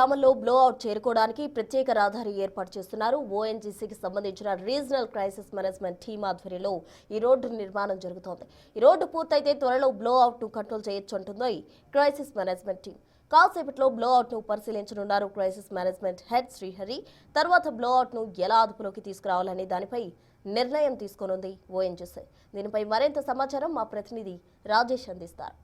గ్రామంలో బ్లోఅవుట్ చేరుకోవడానికి ప్రత్యేక రహదారి ఏర్పాటు చేస్తున్నారు. ఓఎన్జీసీకి సంబంధించిన రీజనల్ క్రైసిస్ మేనేజ్మెంట్ టీమ్ ఆధ్వర్యంలో ఈ రోడ్డు నిర్మాణం జరుగుతోంది. ఈ రోడ్డు పూర్తయితే త్వరలో బ్లోఅవుట్ ను కంట్రోల్ చేయొచ్చు అంటుంది క్రైసిస్ మేనేజ్మెంట్ టీమ్. కాసేపట్లో బ్లోఅవుట్ ను పరిశీలించనున్నారు క్రైసిస్ మేనేజ్మెంట్ హెడ్ శ్రీహరి. తర్వాత బ్లోఅవుట్ ను ఎలా అదుపులోకి తీసుకురావాలనే దానిపై నిర్ణయం తీసుకోనుంది ఓఎన్జీసీ. దీనిపై మరింత సమాచారం మా ప్రతినిధి రాజేష్ అందిస్తారు.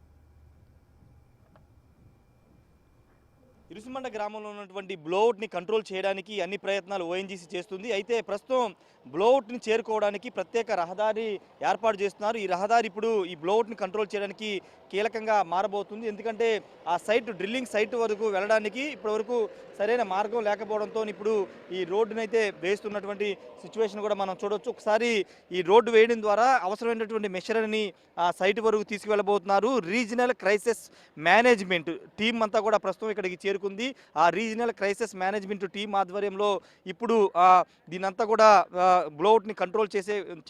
ఇరుసుమండ గ్రామంలో ఉన్నటువంటి బ్లోఅవుట్ని కంట్రోల్ చేయడానికి అన్ని ప్రయత్నాలు ఓఎన్జీసీ చేస్తుంది. అయితే ప్రస్తుతం బ్లోఅవుట్ని చేరుకోవడానికి ప్రత్యేక రహదారి ఏర్పాటు చేస్తున్నారు. ఈ రహదారి ఇప్పుడు ఈ బ్లోఅవుట్ని కంట్రోల్ చేయడానికి కీలకంగా మారబోతుంది. ఎందుకంటే ఆ సైట్ డ్రిల్లింగ్ సైట్ వరకు వెళ్ళడానికి ఇప్పటివరకు సరైన మార్గం లేకపోవడంతో ఇప్పుడు ఈ రోడ్డును అయితే వేస్తున్నటువంటి సిచ్యువేషన్ కూడా మనం చూడవచ్చు. ఒకసారి ఈ రోడ్డు వేయడం ద్వారా అవసరమైనటువంటి మెషినరీని ఆ సైట్ వరకు తీసుకువెళ్ళబోతున్నారు. రీజనల్ క్రైసిస్ మేనేజ్మెంట్ టీం అంతా కూడా ప్రస్తుతం ఇక్కడికి చేరుకుంది. ఆ రీజనల్ క్రైసిస్ మేనేజ్మెంట్ టీం ఆధ్వర్యంలో ఇప్పుడు దీనంతా కూడా బ్లోఅవుట్ని కంట్రోల్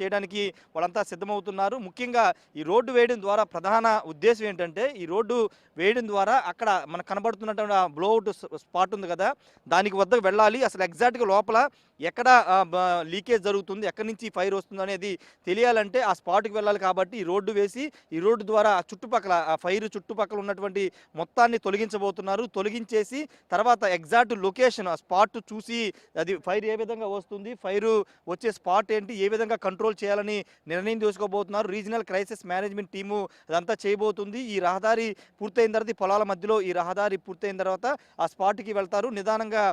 చేయడానికి వాళ్ళంతా సిద్ధమవుతున్నారు. ముఖ్యంగా ఈ రోడ్డు వేయడం ద్వారా ప్రధాన ఉద్దేశం ఏంటంటే ఈ రోడ్డు వేయడం ద్వారా అక్కడ మనకు కనబడుతున్నటువంటి బ్లోఅవుట్ స్పాట్ ఉంది కదా, దానికి వద్దకు వెళ్ళాలి. అసలు ఎగ్జాక్ట్గా లోపల ఎక్కడ లీకేజ్ జరుగుతుంది, ఎక్కడి నుంచి ఫైర్ వస్తుంది అనేది తెలియాలంటే ఆ స్పాట్కి వెళ్ళాలి. కాబట్టి ఈ రోడ్డు వేసి ఈ రోడ్డు ద్వారా చుట్టుపక్కల ఆ ఫైర్ చుట్టుపక్కల ఉన్నటువంటి మొత్తాన్ని తొలగించబోతున్నారు. తొలగించేసి తర్వాత ఎగ్జాక్ట్ లొకేషన్ ఆ స్పాట్ చూసి అది ఫైర్ ఏ విధంగా వస్తుంది, ఫైర్ వచ్చే స్పాట్ ఏంటి, ఏ విధంగా కంట్రోల్ చేయాలని నిర్ణయం తీసుకోబోతున్నారు. రీజనల్ క్రైసిస్ మేనేజ్మెంట్ టీము అదంతా చేయబోతుంది. ఈ రహదారి పూర్తయిన తర్వాత ఈ పొలాల మధ్యలో ఈ రహదారి పూర్తయిన తర్వాత ఆ స్పాట్కి వెళ్తారు. నిదానంగా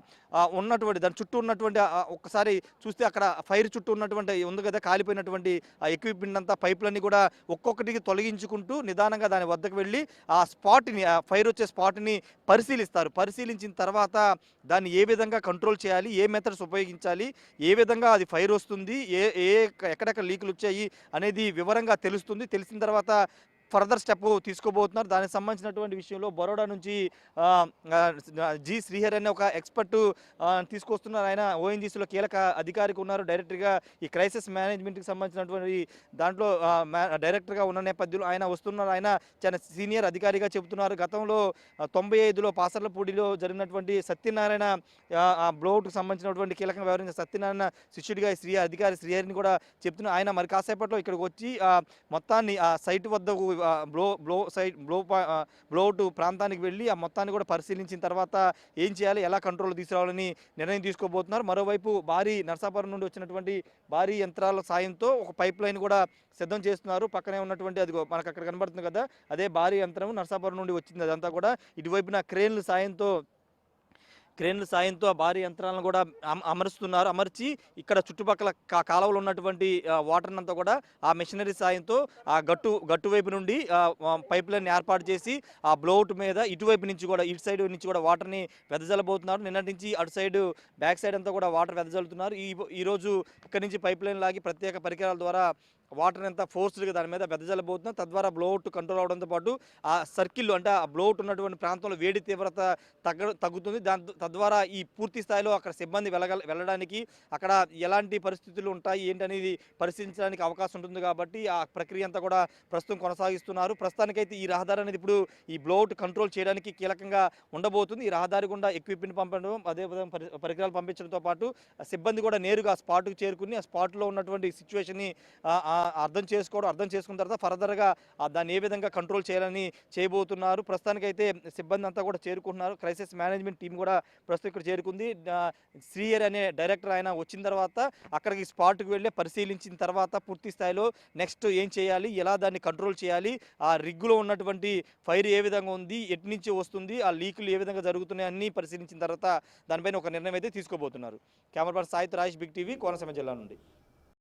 ఉన్నటువంటి దాని చుట్టూ ఉన్నటువంటి ఒక్కసారి చూస్తే అక్కడ ఫైర్ చుట్టూ ఉన్నటువంటి ఉంది కదా కాలిపోయినటువంటి ఆ ఎక్విప్మెంట్ అంతా పైపులన్నీ కూడా ఒక్కొక్కటికి తొలగించుకుంటూ నిదానంగా దాని వద్దకు వెళ్ళి ఆ స్పాట్ని ఆ ఫైర్ వచ్చే స్పాట్ని పరిశీలిస్తారు. పరిశీలించిన తర్వాత దాన్ని ఏ విధంగా కంట్రోల్ చేయాలి, ఏ మెథడ్స్ ఉపయోగించాలి, ఏ విధంగా అది ఫైర్ వస్తుంది, ఎక్కడెక్కడ లీకులు వచ్చాయి అనేది వివరంగా తెలుస్తుంది. తెలిసిన తర్వాత ఫర్దర్ స్టెప్ తీసుకోబోతున్నారు. దానికి సంబంధించినటువంటి విషయంలో బరోడా నుంచి జి శ్రీహరి అనే ఒక ఎక్స్పర్ట్ తీసుకొస్తున్నారు. ఆయన ఓఎన్జీసీలో కీలక అధికారికి ఉన్నారు. డైరెక్టర్గా ఈ క్రైసిస్ మేనేజ్మెంట్కి సంబంధించినటువంటి దాంట్లో డైరెక్టర్గా ఉన్న నేపథ్యంలో ఆయన వస్తున్నారు. ఆయన చాలా సీనియర్ అధికారిగా చెబుతున్నారు. గతంలో 95లో పాసర్లపూడిలో జరిగినటువంటి సత్యనారాయణ బ్లోఅవుట్కి సంబంధించినటువంటి కీలకంగా వ్యవహరించిన సత్యనారాయణ శిష్యుడిగా అధికారి శ్రీహరిని కూడా చెప్తున్నారు. ఆయన మరి కాసేపట్లో ఇక్కడికి వచ్చి మొత్తాన్ని ఆ సైట్ వద్దకు బ్లోఅవుట్ ప్రాంతానికి వెళ్ళి ఆ మొత్తాన్ని కూడా పరిశీలించిన తర్వాత ఏం చేయాలి, ఎలా కంట్రోల్ తీసుకురావాలని నిర్ణయం తీసుకోబోతున్నారు. మరోవైపు నర్సాపురం నుండి వచ్చినటువంటి భారీ యంత్రాల సాయంతో ఒక పైప్ లైన్ కూడా సిద్ధం చేస్తున్నారు. పక్కనే ఉన్నటువంటి అది మనకు అక్కడ కనబడుతుంది కదా, అదే భారీ యంత్రం నర్సాపురం నుండి వచ్చింది. అదంతా కూడా ఇటువైపున క్రేన్ల సాయంతో ఆ భారీ యంత్రాలను కూడా అమరుస్తున్నారు. అమర్చి ఇక్కడ చుట్టుపక్కల కాలువలు ఉన్నటువంటి వాటర్ అంతా కూడా ఆ మెషినరీ సాయంతో ఆ గట్టు వైపు నుండి పైప్ లైన్ ఏర్పాటు చేసి ఆ బ్లోఅవుట్ మీద ఇటువైపు నుంచి కూడా ఇటు సైడ్ నుంచి కూడా వాటర్ని వెదజల్లబోతున్నారు. నిన్నటి నుంచి అటు సైడ్ బ్యాక్ సైడ్ అంతా కూడా వాటర్ వెదజల్లుతున్నారు. ఈరోజు ఇక్కడి నుంచి పైప్ లైన్ లాగి ప్రత్యేక పరికరాల ద్వారా వాటర్ అంతా ఫోర్స్డ్గా దాని మీద వెదజల్లబోతున్నారు. తద్వారా బ్లోఅవుట్ కంట్రోల్ అవడంతో పాటు ఆ సర్కిల్ అంటే ఆ బ్లోఅవుట్ ఉన్నటువంటి ప్రాంతంలో వేడి తీవ్రత తగ్గుతుంది. తద్వారా ఈ పూర్తి స్థాయిలో అక్కడ సిబ్బంది వెళ్ళడానికి అక్కడ ఎలాంటి పరిస్థితులు ఉంటాయి ఏంటనేది పరిశీలించడానికి అవకాశం ఉంటుంది. కాబట్టి ఆ ప్రక్రియ అంతా కూడా ప్రస్తుతం కొనసాగిస్తున్నారు. ప్రస్తుతానికైతే ఈ రహదారి అనేది ఇప్పుడు ఈ బ్లోఅవుట్ కంట్రోల్ చేయడానికి కీలకంగా ఉండబోతుంది. ఈ రహదారి గుండా ఎక్విప్మెంట్ పంపడం, అదేవిధంగా పరికరాలు పంపించడంతో పాటు సిబ్బంది కూడా నేరుగా స్పాట్కు చేరుకుని ఆ స్పాట్లో ఉన్నటువంటి సిచ్యువేషన్ని అర్థం చేసుకున్న తర్వాత ఫర్దర్గా దాన్ని ఏ విధంగా కంట్రోల్ చేయాలని చేయబోతున్నారు. ప్రస్తుతానికైతే సిబ్బంది అంతా కూడా చేరుకుంటున్నారు. క్రైసిస్ మేనేజ్మెంట్ టీం కూడా ప్రస్తుతం ఇక్కడ చేరుకుంది. శ్రీహరి అనే డైరెక్టర్ ఆయన వచ్చిన తర్వాత అక్కడికి స్పాట్కి వెళ్ళి పరిశీలించిన తర్వాత పూర్తి స్థాయిలో నెక్స్ట్ ఏం చేయాలి, ఎలా దాన్ని కంట్రోల్ చేయాలి, ఆ రిగ్గులో ఉన్నటువంటి ఫైర్ ఏ విధంగా ఉంది, ఎటు నుంచి వస్తుంది, ఆ లీకులు ఏ విధంగా జరుగుతున్నాయి అన్నీ పరిశీలించిన తర్వాత దానిపైన ఒక నిర్ణయం అయితే తీసుకోబోతున్నారు. Camera person Saith Rajesh, Big TV, Konaseema జిల్లా నుండి.